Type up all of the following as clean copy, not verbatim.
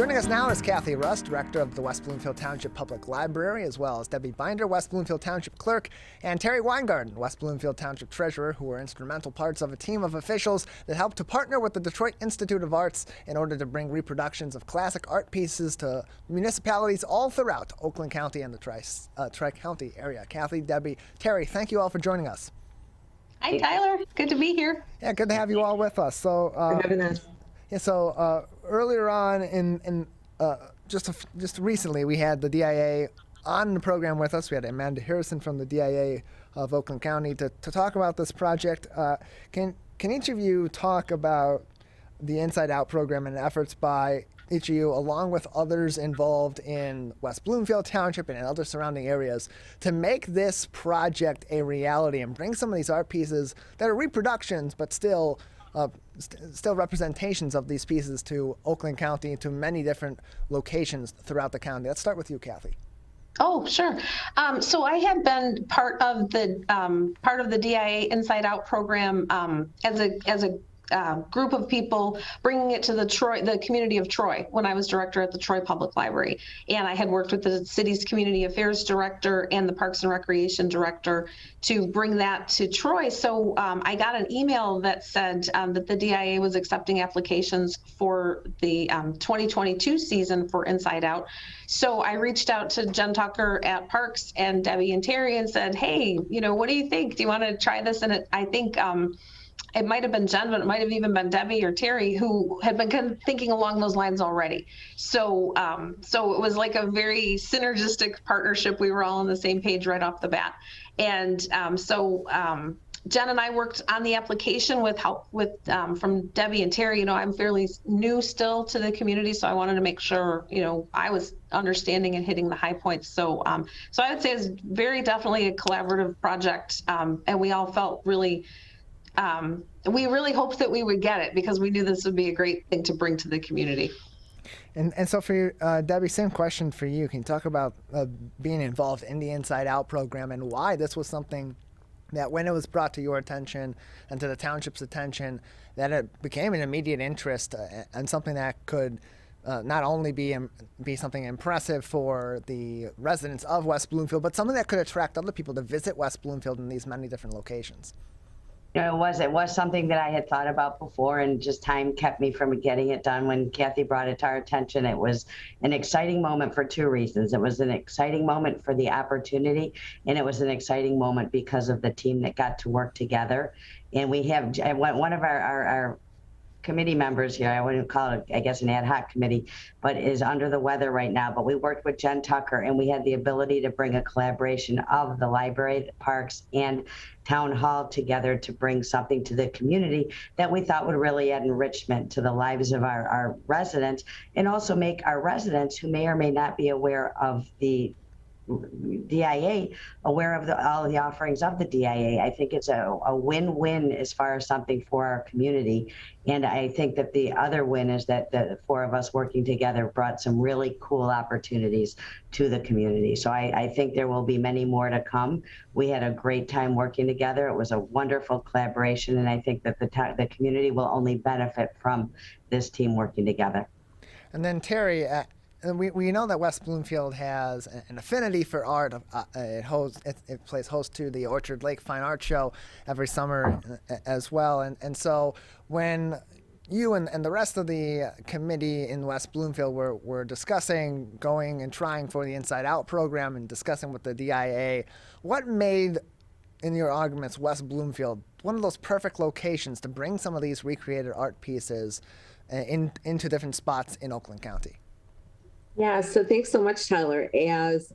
Joining us now is Cathy Russ, Director of the West Bloomfield Township Public Library, as well as Debbie Binder, West Bloomfield Township Clerk, and Teri Weingarden, West Bloomfield Township Treasurer, who were instrumental parts of a team of officials that helped to partner with the Detroit Institute of Arts in order to bring reproductions of classic art pieces to municipalities all throughout Oakland County and the Tri-County area. Cathy, Debbie, Teri, thank you all for joining us. Hi, Tyler. Good to be here. Yeah, good to have you all with us. So, earlier on just recently, we had the DIA on the program with us. We had Amanda Harrison from the DIA of Oakland County to talk about this project. Can each of you talk about the Inside Out program and efforts by each of you, along with others involved in West Bloomfield Township and in other surrounding areas, to make this project a reality and bring some of these art pieces that are reproductions but still representations of these pieces to Oakland County, to many different locations throughout the county? Let's start with you, Cathy. Oh, sure. So I have been part of the DIA Inside Out program as a group of people, bringing it to the community of Troy when I was director at the Troy Public Library. And I had worked with the city's community affairs director and the Parks and Recreation director to bring that to Troy. So I got an email that said that the DIA was accepting applications for the 2022 season for Inside Out. So I reached out to Jen Tucker at Parks and Debbie and Teri and said, hey, what do you think? Do you want to try this? And I think it might have been Jen, but it might have even been Debbie or Teri who had been kind of thinking along those lines already. So it was like a very synergistic partnership. We were all on the same page right off the bat. And Jen and I worked on the application with help from Debbie and Teri. I'm fairly new still to the community, so I wanted to make sure, I was understanding and hitting the high points. So I would say it's very definitely a collaborative project, and we all felt really we really hoped that we would get it because we knew this would be a great thing to bring to the community. And so for you, Debbie, same question for you. Can you talk about being involved in the Inside Out program and why this was something that when it was brought to your attention and to the township's attention, that it became an immediate interest and something that could not only be something impressive for the residents of West Bloomfield, but something that could attract other people to visit West Bloomfield in these many different locations? It was something that I had thought about before, and just time kept me from getting it done. When Cathy brought it to our attention, it was an exciting moment for two reasons. It was an exciting moment for the opportunity, and it was an exciting moment because of the team that got to work together. And we have one of our committee members here, I wouldn't call it, I guess, an ad hoc committee, but is under the weather right now. But we worked with Jen Tucker, and we had the ability to bring a collaboration of the library, the parks, and town hall together to bring something to the community that we thought would really add enrichment to the lives of our residents, and also make our residents who may or may not be aware of the DIA aware of all the offerings of the DIA. I think it's a win-win as far as something for our community. And I think that the other win is that the four of us working together brought some really cool opportunities to the community. So I think there will be many more to come. We had a great time working together. It was a wonderful collaboration, and I think that the community will only benefit from this team working together. And then Teri, we know that West Bloomfield has an affinity for art. It plays host to the Orchard Lake Fine Art Show every summer as well. And so when you and the rest of the committee in West Bloomfield were discussing going and trying for the Inside Out program and discussing with the DIA, what made, in your arguments, West Bloomfield one of those perfect locations to bring some of these recreated art pieces into different spots in Oakland County? Yeah, so thanks so much, Tyler. As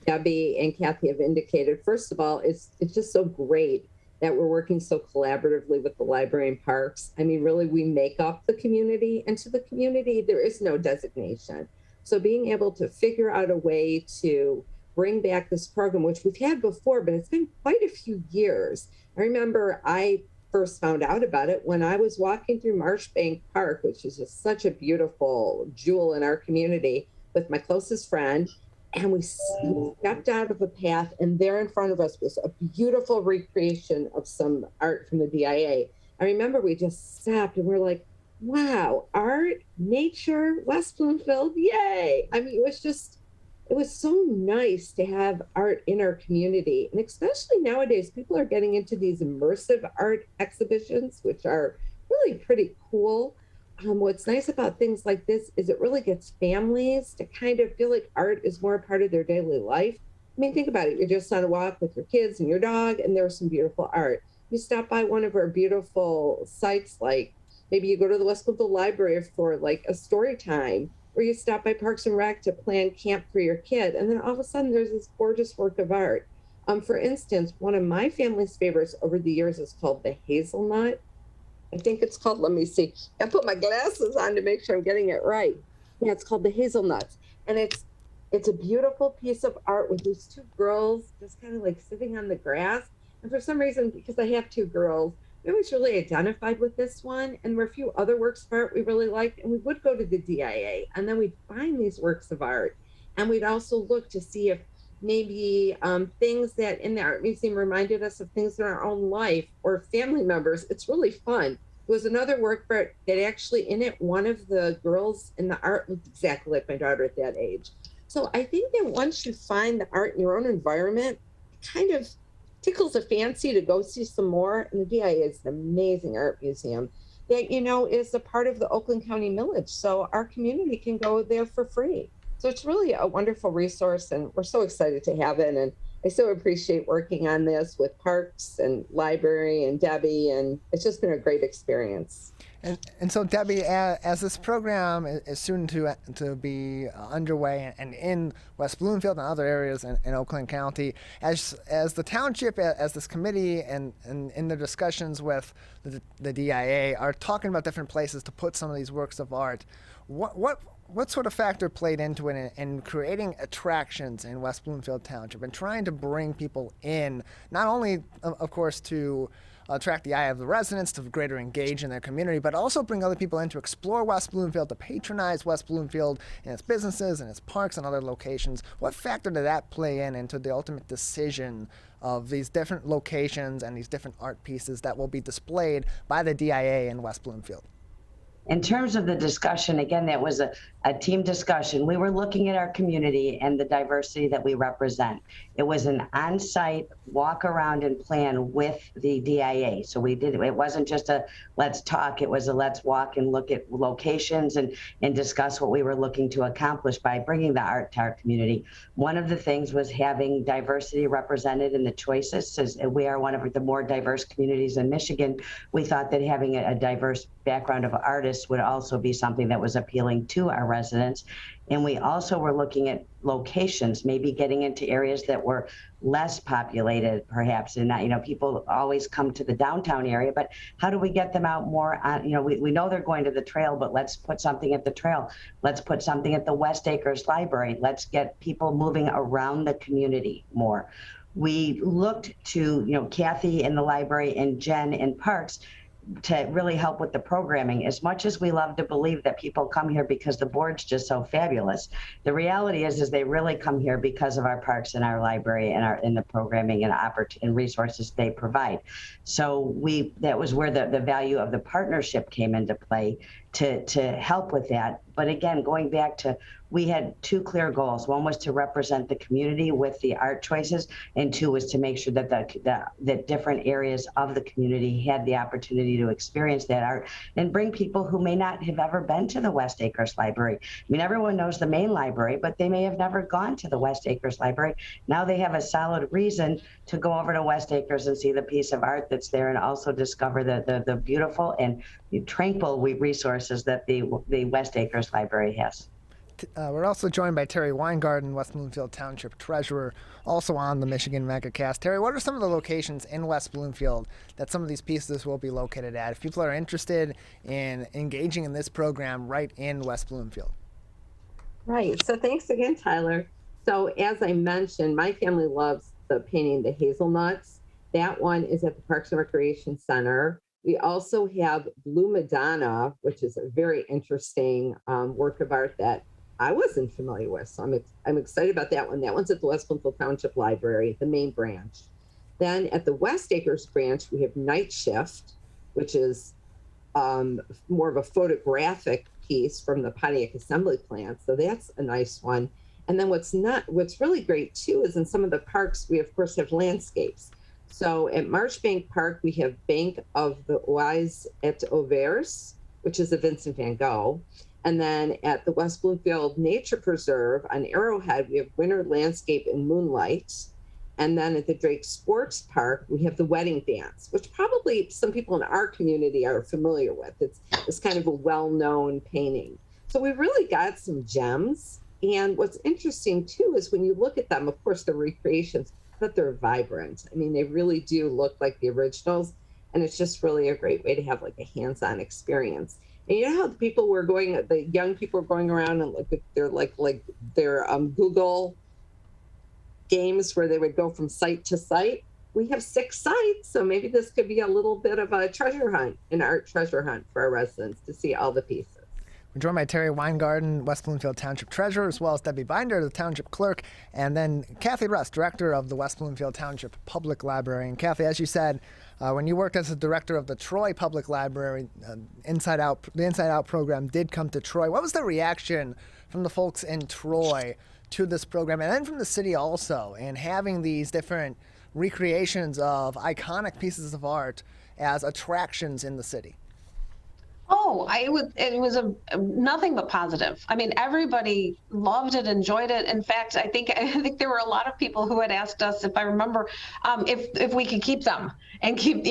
Debbie and Cathy have indicated, first of all, it's just so great that we're working so collaboratively with the library and parks. I mean, really, we make up the community, and to the community, there is no designation. So being able to figure out a way to bring back this program, which we've had before, but it's been quite a few years. I remember I first found out about it when I was walking through Marshbank Park, which is just such a beautiful jewel in our community, with my closest friend. And we stepped out of a path, and there in front of us was a beautiful recreation of some art from the DIA. I remember we just stopped and we're like, wow, art, nature, West Bloomfield, yay. I mean, it was so nice to have art in our community. And especially nowadays, people are getting into these immersive art exhibitions, which are really pretty cool. What's nice about things like this is it really gets families to kind of feel like art is more a part of their daily life. I mean, think about it. You're just on a walk with your kids and your dog, and there's some beautiful art. You stop by one of our beautiful sites, like maybe you go to the West Bloomfield Library for like a story time, or you stop by Parks and Rec to plan camp for your kid, and then all of a sudden there's this gorgeous work of art. For instance, one of my family's favorites over the years is called the Hazelnut. I think it's called, let me see. I put my glasses on to make sure I'm getting it right. Yeah, it's called the Hazelnuts. And it's a beautiful piece of art with these two girls just kind of like sitting on the grass. And for some reason, because I have two girls, we always really identified with this one. And there were a few other works of art we really liked. And we would go to the DIA and then we'd find these works of art. And we'd also look to see if maybe things that in the art museum reminded us of things in our own life or family members. It's really fun. There was another work of art that actually in it, one of the girls in the art looked exactly like my daughter at that age. So I think that once you find the art in your own environment, it kind of tickles a fancy to go see some more. And the DIA is an amazing art museum that, you know, is a part of the Oakland County Millage. So our community can go there for free. So it's really a wonderful resource, and we're so excited to have it. And I so appreciate working on this with Parks and Library and Debbie, and it's just been a great experience. And so, Debbie, as this program is soon to be underway and in West Bloomfield and other areas in Oakland County, as the township, as this committee, and in the discussions with the DIA are talking about different places to put some of these works of art, what sort of factor played into it in creating attractions in West Bloomfield Township and trying to bring people in, not only, of course, to attract the eye of the residents to greater engage in their community, but also bring other people in to explore West Bloomfield, to patronize West Bloomfield and its businesses and its parks and other locations? What factor did that play into the ultimate decision of these different locations and these different art pieces that will be displayed by the DIA in West Bloomfield? In terms of the discussion, again, that was a team discussion. We were looking at our community and the diversity that we represent. It was an on-site walk around and plan with the DIA. So we did, it wasn't just a let's talk, it was a let's walk and look at locations and discuss what we were looking to accomplish by bringing the art to our community. One of the things was having diversity represented in the choices. As we are one of the more diverse communities in Michigan, we thought that having a diverse background of artists would also be something that was appealing to our residents. And we also were looking at locations, maybe getting into areas that were less populated, perhaps. And not, you know, people always come to the downtown area, but how do we get them out more on, you know, we know they're going to the trail, but let's put something at the trail. Let's put something at the West Acres Library. Let's get people moving around the community more. We looked to, you know, Cathy in the library and Jen in Parks to really help with the programming. As much as we love to believe that people come here because the board's just so fabulous, the reality is they really come here because of our parks and our library and in the programming and resources they provide. So that was where the value of the partnership came into play to help with that. But again, going back to, we had two clear goals. One was to represent the community with the art choices, and two was to make sure that the different areas of the community had the opportunity to experience that art and bring people who may not have ever been to the West Acres Library. I mean, everyone knows the main library, but they may have never gone to the West Acres Library. Now they have a solid reason to go over to West Acres and see the piece of art that's there, and also discover the beautiful and tranquil resources that the West Acres Library has. We're also joined by Teri Weingarden, West Bloomfield Township Treasurer, also on the Michigan MegaCast. Teri, what are some of the locations in West Bloomfield that some of these pieces will be located at if people are interested in engaging in this program right in West Bloomfield? Right. So thanks again, Tyler. So as I mentioned, my family loves the painting the Hazelnuts. That one is at the Parks and Recreation Center. We also have Blue Madonna, which is a very interesting work of art that I wasn't familiar with. So I'm excited about that one. That one's at the West Bloomfield Township Library, the main branch. Then at the West Acres branch, we have Night Shift, which is more of a photographic piece from the Pontiac Assembly Plant. So that's a nice one. And then what's really great too is in some of the parks, we of course have landscapes. So at Marchbank Park, we have Bank of the Oise et Auvers, which is a Vincent van Gogh. And then at the West Bloomfield Nature Preserve on Arrowhead, we have Winter Landscape in Moonlight. And then at the Drake Sports Park, we have the Wedding Dance, which probably some people in our community are familiar with. It's kind of a well-known painting. So we really got some gems. And what's interesting too is when you look at them, of course, they're recreations, but they're vibrant. I mean, they really do look like the originals. And it's just really a great way to have like a hands-on experience. And you know how the young people are going around and their Google games where they would go from site to site. We have 6 sites, so maybe this could be a little bit of a treasure hunt, an art treasure hunt for our residents to see all the pieces. We're joined by Teri Weingarden, West Bloomfield Township Treasurer, as well as Debbie Binder, the Township Clerk, and then Cathy Russ, Director of the West Bloomfield Township Public Library. And Cathy, as you said, when you worked as the director of the Troy Public Library, the Inside Out program did come to Troy. What was the reaction from the folks in Troy to this program, and then from the city also, and having these different recreations of iconic pieces of art as attractions in the city? Oh, it was nothing but positive. I mean, everybody loved it, enjoyed it. In fact, I think there were a lot of people who had asked us, if I remember, if we could keep them and keep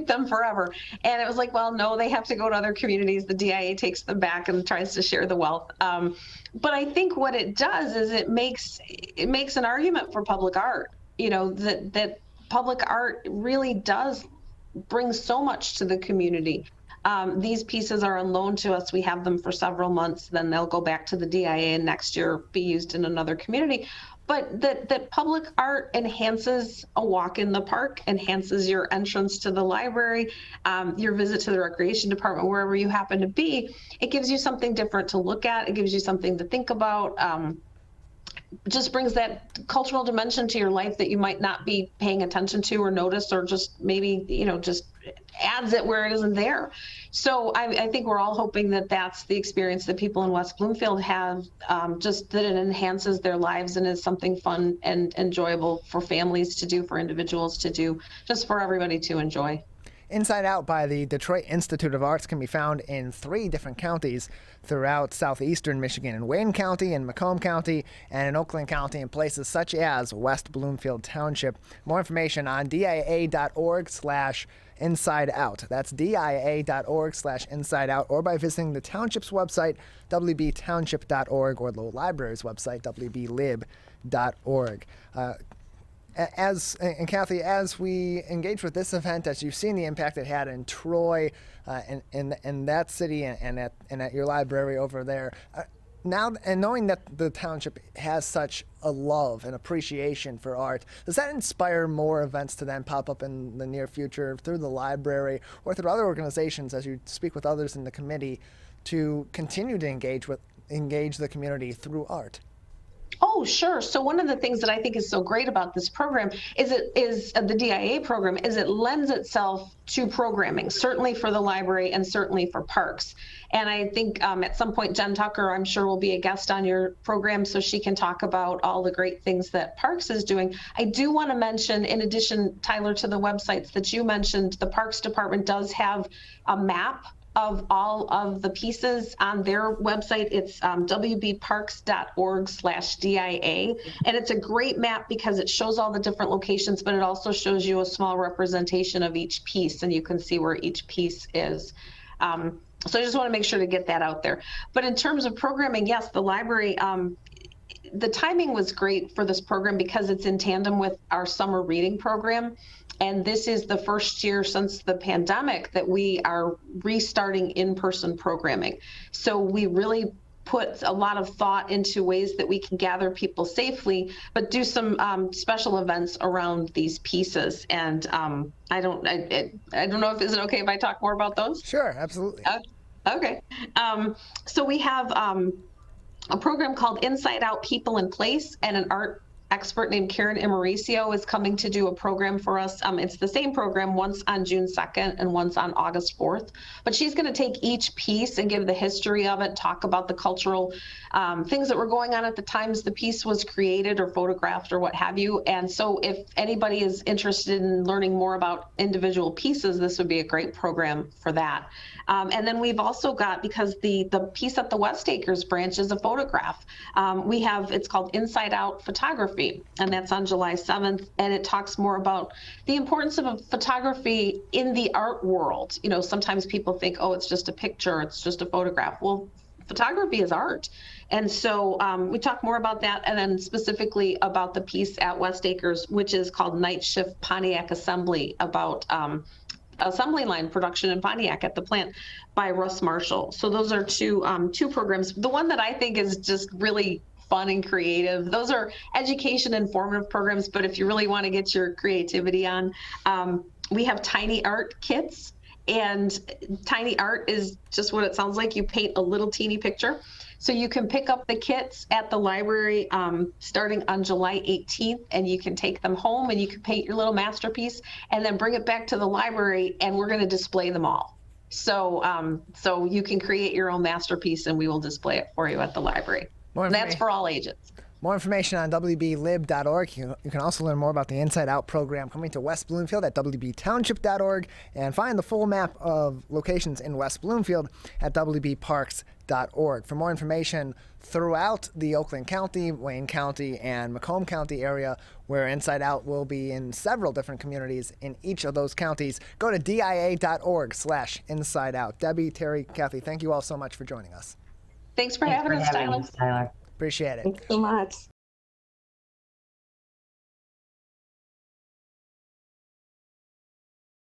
them forever. And it was like, well, no, they have to go to other communities. The DIA takes them back and tries to share the wealth. But I think what it does is it makes an argument for public art. That public art really does bring so much to the community. These pieces are on loan to us. We have them for several months, then they'll go back to the DIA and next year be used in another community. But that public art enhances a walk in the park, enhances your entrance to the library, your visit to the recreation department, wherever you happen to be. It gives you something different to look at. It gives you something to think about. Just brings that cultural dimension to your life that you might not be paying attention to or notice, or just maybe, just adds it where it isn't there. So I think we're all hoping that that's the experience that people in West Bloomfield have, just that it enhances their lives and is something fun and enjoyable for families to do, for individuals to do, just for everybody to enjoy. Inside Out by the Detroit Institute of Arts can be found in 3 different counties throughout southeastern Michigan, in Wayne County, in Macomb County, and in Oakland County, in places such as West Bloomfield Township. More information on dia.org/Inside Out. That's dia.org/Inside Out, or by visiting the Township's website, wbtownship.org, or the library's website, wblib.org. And Cathy, as we engage with this event, as you've seen the impact it had in Troy, in that city, and at your library over there, now, and knowing that the township has such a love and appreciation for art, does that inspire more events to then pop up in the near future through the library or through other organizations, as you speak with others in the committee, to continue to engage the community through art? Oh, sure. So one of the things that I think is so great about this program is the DIA program is it lends itself to programming, certainly for the library and certainly for parks. And I think at some point, Jen Tucker, I'm sure, will be a guest on your program so she can talk about all the great things that Parks is doing. I do want to mention, in addition, Tyler, to the websites that you mentioned, the Parks Department does have a map of all of the pieces on their website. It's wbparks.org/DIA. And it's a great map because it shows all the different locations, but it also shows you a small representation of each piece, and you can see where each piece is. So I just want to make sure to get that out there. But in terms of programming, yes, the library, the timing was great for this program because it's in tandem with our summer reading program. And this is the first year since the pandemic that we are restarting in-person programming. So we really put a lot of thought into ways that we can gather people safely, but do some special events around these pieces. And I don't know is it okay if I talk more about those? Sure, absolutely. Okay. So we have a program called Inside Out People in Place, and an art expert named Karen Imaricio is coming to do a program for us. It's the same program, once on June 2nd and once on August 4th. But she's going to take each piece and give the history of it, talk about the cultural things that were going on at the times the piece was created or photographed or what have you. And so if anybody is interested in learning more about individual pieces, this would be a great program for that. And then we've also got, because the piece at the West Acres branch is a photograph, it's called Inside Out Photography, and that's on July 7th. And it talks more about the importance of photography in the art world. You know, sometimes people think, oh, it's just a picture, it's just a photograph. Well, photography is art. And so we talk more about that, and then specifically about the piece at West Acres, which is called Night Shift Pontiac Assembly, about assembly line production in Pontiac at the plant by Russ Marshall. So those are two programs. The one that I think is just really fun and creative, those are education informative programs, but if you really want to get your creativity on, we have tiny art kits. And tiny art is just what it sounds like. You paint a little teeny picture. So you can pick up the kits at the library starting on July 18th, and you can take them home and you can paint your little masterpiece and then bring it back to the library, and we're going to display them all. So so you can create your own masterpiece and we will display it for you at the library. And that's for all ages. More information on wblib.org. You can also learn more about the Inside Out program coming to West Bloomfield at wbtownship.org, and find the full map of locations in West Bloomfield at wbparks.org. For more information throughout the Oakland County, Wayne County, and Macomb County area, where Inside Out will be in several different communities in each of those counties, go to dia.org/insideout. Debbie, Terry, Cathy, thank you all so much for joining us. Thanks for having us, Tyler. Appreciate it. Thanks so much.